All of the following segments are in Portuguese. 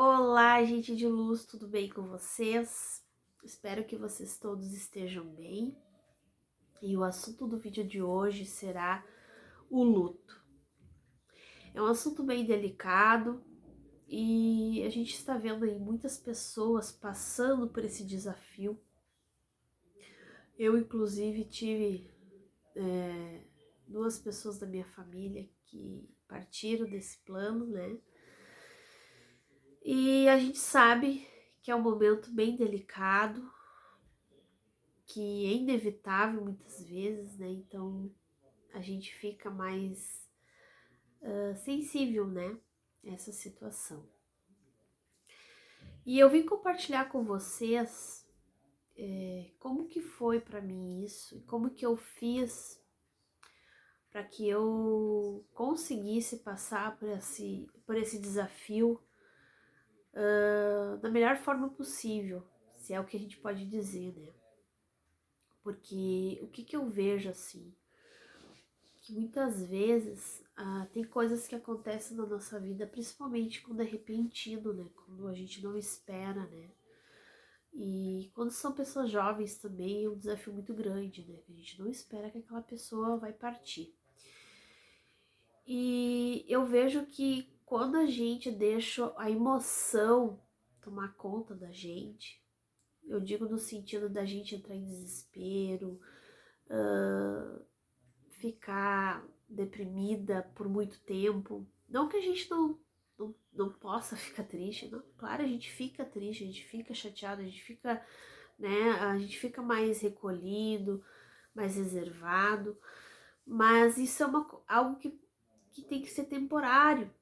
Olá, gente de luz, tudo bem com vocês? Espero que vocês todos estejam bem. E o assunto do vídeo de hoje será o luto. É um assunto bem delicado e a gente está vendo aí muitas pessoas passando por esse desafio. Eu, inclusive, tive duas pessoas da minha família que partiram desse plano, né? E a gente sabe que é um momento bem delicado, que é inevitável muitas vezes, né? Então a gente fica mais sensível, né? A essa situação. E eu vim compartilhar com vocês como que foi para mim isso e como que eu fiz para que eu conseguisse passar por esse desafio da melhor forma possível, se é o que a gente pode dizer, né? Porque o que eu vejo assim, que muitas vezes tem coisas que acontecem na nossa vida, principalmente quando é repentino, né? Quando a gente não espera, né? E quando são pessoas jovens também é um desafio muito grande, né? A gente não espera que aquela pessoa vai partir. E eu vejo que quando a gente deixa a emoção tomar conta da gente, eu digo no sentido da gente entrar em desespero, ficar deprimida por muito tempo. Não que a gente não possa ficar triste, não. Claro, a gente fica triste, a gente fica chateado, a gente fica, né, a gente fica mais recolhido, mais reservado, mas isso é algo que tem que ser temporário,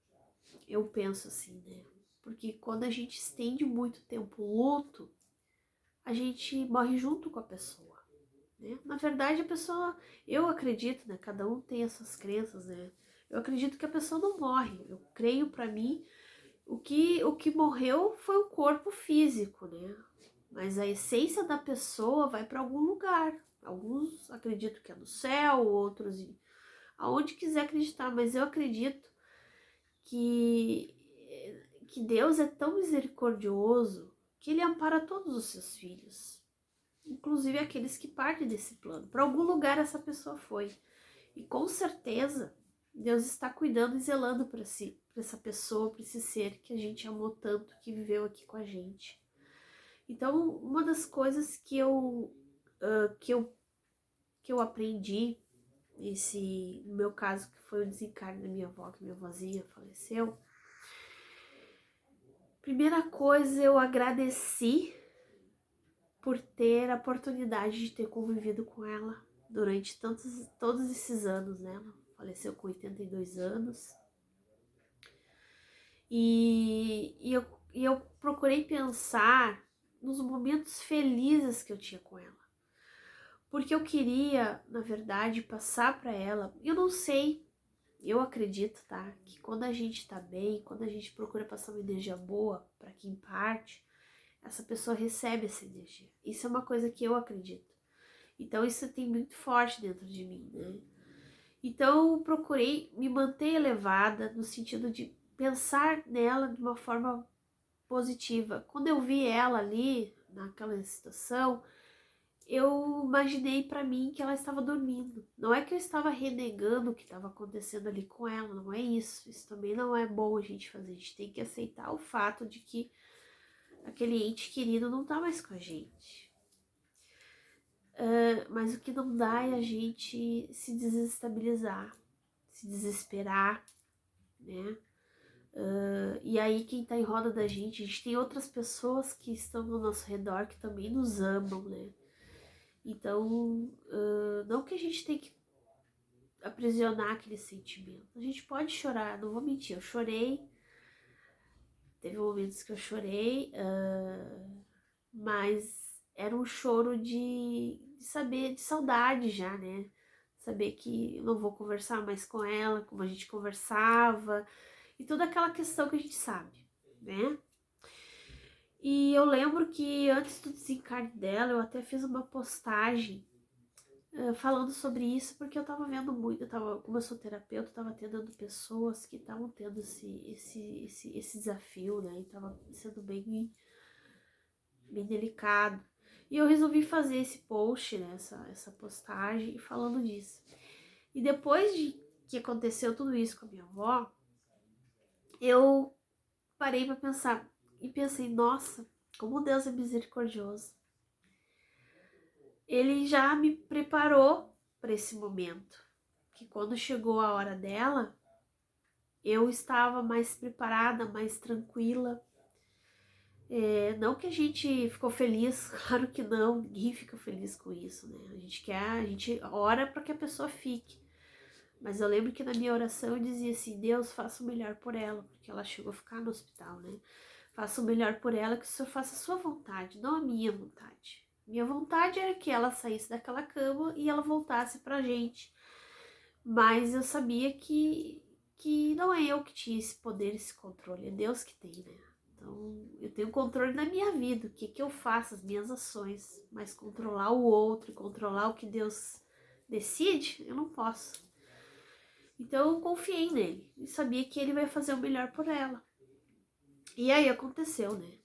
eu penso assim, né? Porque quando a gente estende muito tempo o luto, a gente morre junto com a pessoa. Né? Na verdade, a pessoa, eu acredito, né? Cada um tem as suas crenças, né? Eu acredito que a pessoa não morre. Eu creio, para mim, o que morreu foi o corpo físico, né? Mas a essência da pessoa vai para algum lugar. Alguns acreditam que é no céu, outros aonde quiser acreditar, mas eu acredito que que Deus é tão misericordioso que ele ampara todos os seus filhos, inclusive aqueles que partem desse plano. Para algum lugar essa pessoa foi. E com certeza Deus está cuidando e zelando para si, para essa pessoa, para esse ser que a gente amou tanto, que viveu aqui com a gente. Então, uma das coisas que eu aprendi no meu caso, que foi o desencarne da minha avó, que minha vozinha faleceu. Primeira coisa, eu agradeci por ter a oportunidade de ter convivido com ela durante todos esses anos, né? Ela faleceu com 82 anos. E eu procurei pensar nos momentos felizes que eu tinha com ela. Porque eu queria, na verdade, passar para ela. Eu não sei, eu acredito, tá? Que quando a gente tá bem, quando a gente procura passar uma energia boa para quem parte, essa pessoa recebe essa energia. Isso é uma coisa que eu acredito. Então isso tem muito forte dentro de mim, né? Então eu procurei me manter elevada no sentido de pensar nela de uma forma positiva. Quando eu vi ela ali, naquela situação, eu imaginei para mim que ela estava dormindo. Não é que eu estava renegando o que estava acontecendo ali com ela, não é isso. Isso também não é bom a gente fazer. A gente tem que aceitar o fato de que aquele ente querido não tá mais com a gente. Mas o que não dá é a gente se desestabilizar, se desesperar, né? E aí quem tá em roda da gente, a gente tem outras pessoas que estão no nosso redor que também nos amam, né? Então, não que a gente tem que aprisionar aquele sentimento. A gente pode chorar, não vou mentir, eu chorei. Teve momentos que eu chorei, mas era um choro de saber, de saudade já, né? Saber que eu não vou conversar mais com ela, como a gente conversava, e toda aquela questão que a gente sabe, né? E eu lembro que antes do desencarne dela, eu até fiz uma postagem falando sobre isso, porque eu tava vendo muito, como eu sou terapeuta, eu tava atendendo pessoas que estavam tendo esse desafio, né? E tava sendo bem delicado. E eu resolvi fazer esse post, né? Essa postagem falando disso. E depois de que aconteceu tudo isso com a minha avó, eu parei para pensar e pensei, nossa, como Deus é misericordioso. Ele já me preparou para esse momento, que quando chegou a hora dela, eu estava mais preparada, mais tranquila. Não que a gente ficou feliz, claro que não, ninguém fica feliz com isso, né? A gente ora para que a pessoa fique. Mas eu lembro que na minha oração eu dizia assim, Deus, faça o melhor por ela, porque ela chegou a ficar no hospital, né? Faça o melhor por ela, que o Senhor faça a sua vontade, não a minha vontade. Minha vontade era que ela saísse daquela cama e ela voltasse pra gente. Mas eu sabia que não é eu que tinha esse poder, esse controle, é Deus que tem, né? Então, eu tenho controle da minha vida, o que eu faço, as minhas ações. Mas controlar o outro, controlar o que Deus decide, eu não posso. Então, eu confiei nele e sabia que ele vai fazer o melhor por ela. E aí aconteceu, né?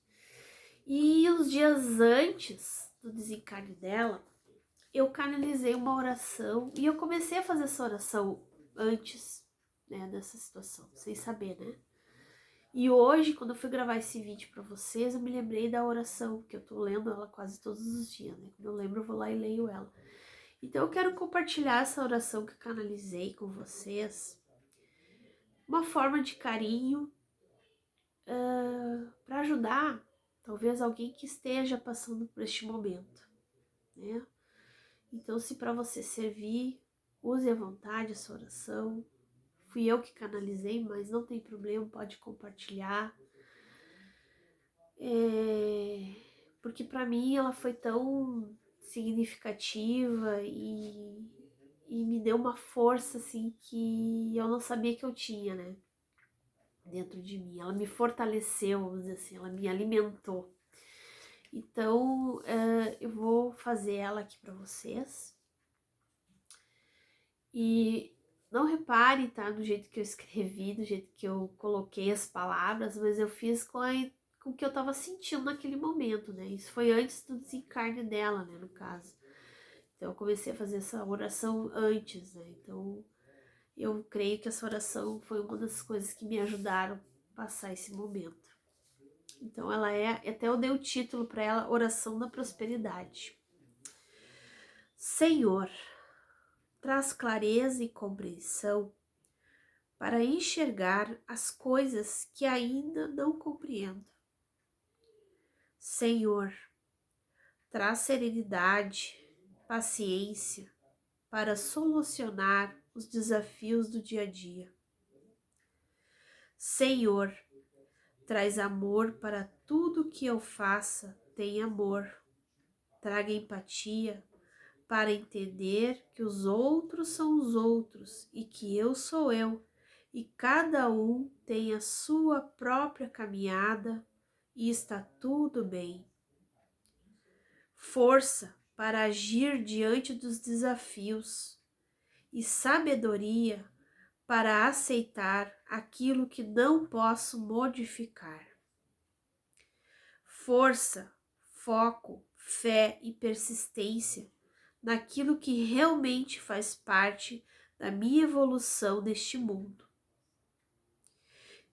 E uns dias antes do desencarne dela, eu canalizei uma oração e eu comecei a fazer essa oração antes, né, dessa situação, sem saber, né? E hoje, quando eu fui gravar esse vídeo para vocês, eu me lembrei da oração, que eu tô lendo ela quase todos os dias, né? Quando eu lembro, eu vou lá e leio ela. Então, eu quero compartilhar essa oração que eu canalizei com vocês, uma forma de carinho, para ajudar, talvez, alguém que esteja passando por este momento, né? Então, se para você servir, use à vontade essa oração. Fui eu que canalizei, mas não tem problema, pode compartilhar. Porque para mim ela foi tão significativa e me deu uma força assim que eu não sabia que eu tinha, né? Dentro de mim. Ela me fortaleceu, vamos dizer assim, ela me alimentou. Então, eu vou fazer ela aqui para vocês. E não repare, tá? Do jeito que eu escrevi, do jeito que eu coloquei as palavras, mas eu fiz com o que eu tava sentindo naquele momento, né? Isso foi antes do desencarne dela, né? No caso. Então eu comecei a fazer essa oração antes, né? Então eu creio que essa oração foi uma das coisas que me ajudaram a passar esse momento. Então ela até eu dei o título para ela, Oração da Prosperidade. Senhor, traz clareza e compreensão para enxergar as coisas que ainda não compreendo. Senhor, traz serenidade, paciência para solucionar os desafios do dia a dia. Senhor, traz amor para tudo que eu faça, tem amor. Traga empatia para entender que os outros são os outros e que eu sou eu, e cada um tem a sua própria caminhada e está tudo bem. Força para agir diante dos desafios e sabedoria para aceitar aquilo que não posso modificar. Força, foco, fé e persistência naquilo que realmente faz parte da minha evolução neste mundo.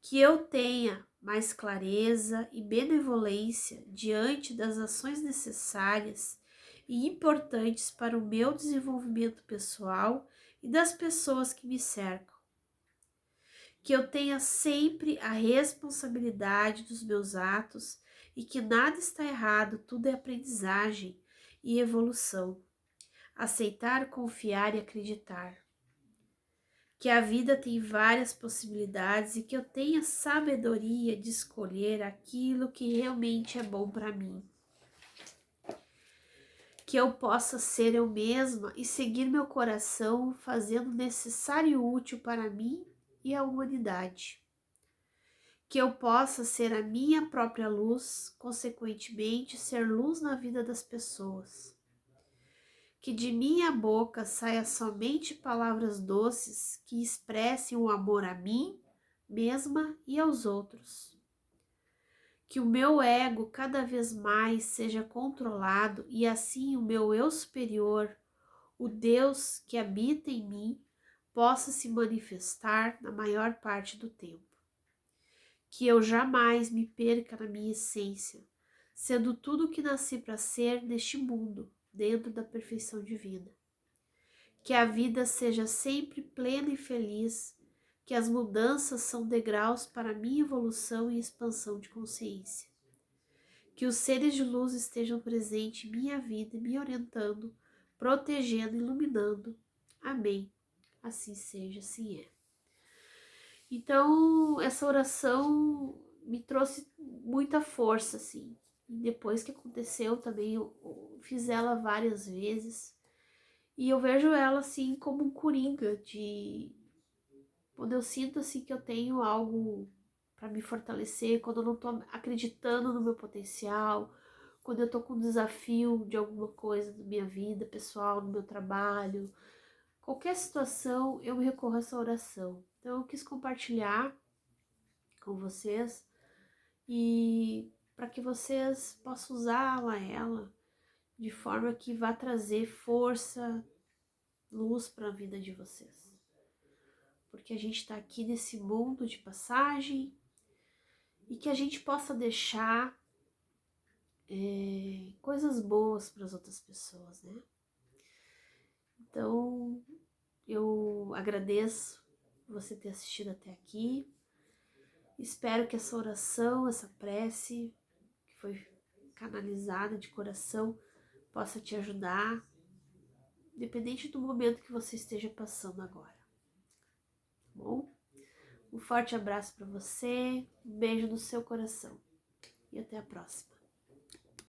Que eu tenha mais clareza e benevolência diante das ações necessárias e importantes para o meu desenvolvimento pessoal e das pessoas que me cercam. Que eu tenha sempre a responsabilidade dos meus atos e que nada está errado, tudo é aprendizagem e evolução. Aceitar, confiar e acreditar. Que a vida tem várias possibilidades e que eu tenha sabedoria de escolher aquilo que realmente é bom para mim. Que eu possa ser eu mesma e seguir meu coração, fazendo o necessário e útil para mim e a humanidade. Que eu possa ser a minha própria luz, consequentemente ser luz na vida das pessoas. Que de minha boca saia somente palavras doces que expressem o amor a mim mesma e aos outros. Que o meu ego cada vez mais seja controlado e assim o meu eu superior, o Deus que habita em mim, possa se manifestar na maior parte do tempo. Que eu jamais me perca na minha essência, sendo tudo o que nasci para ser neste mundo, dentro da perfeição divina. Que a vida seja sempre plena e feliz, que as mudanças são degraus para a minha evolução e expansão de consciência. Que os seres de luz estejam presentes em minha vida, me orientando, protegendo, iluminando. Amém. Assim seja, assim é. Então, essa oração me trouxe muita força, assim. E depois que aconteceu também, eu fiz ela várias vezes. E eu vejo ela, assim, como um coringa de... Quando eu sinto, assim, que eu tenho algo para me fortalecer, quando eu não tô acreditando no meu potencial, quando eu tô com um desafio de alguma coisa na minha vida pessoal, no meu trabalho, qualquer situação, eu me recorro a essa oração. Então, eu quis compartilhar com vocês e para que vocês possam usá-la ela de forma que vá trazer força, luz para a vida de vocês. Porque a gente está aqui nesse mundo de passagem e que a gente possa deixar coisas boas para as outras pessoas, né? Então, eu agradeço você ter assistido até aqui. Espero que essa oração, essa prece, que foi canalizada de coração, possa te ajudar, independente do momento que você esteja passando agora. Tá bom? Um forte abraço para você, um beijo no seu coração e até a próxima.